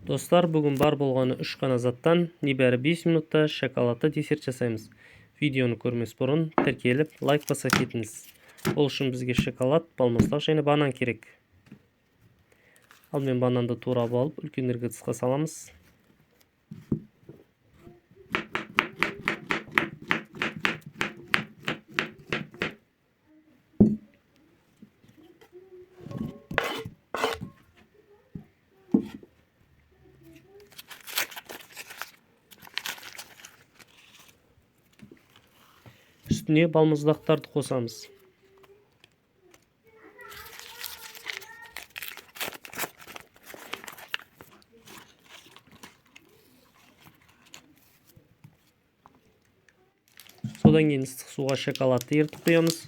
Достар, бүгін бар болғаны 3 қана заттан небәрі 5 минутта шоколадты десерт жасаймыз. Видеоны көрмес бұрын тіркеліп, лайк басып кетіңіз. Ол үшін бізге шоколад, балмұздақ және банан керек. Ал мен бананды турап алып, үлкен ыдысқа саламыз. Үстіне балмұздақтарды қосамыз. Содан кейін ыстық суға шоколадты ертіп құямыз.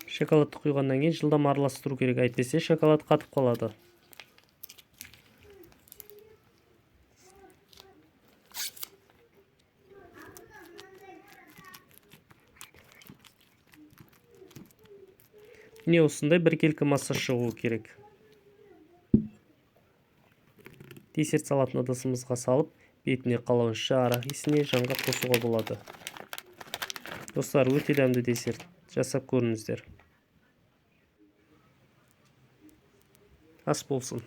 Шоколадты құйғаннан кейін жылдам араластыру керек, әйтпесе шоколад қатып қалады. Міне осындай біркелкі масса шығуы керек. Десерт салатын ыдысымызға салып, бетіне қалауынша арақ иісіне жаңғақ қосуға болады. Достар, өте дәмді десерт. Жасап көріңіздер. Ас болсын.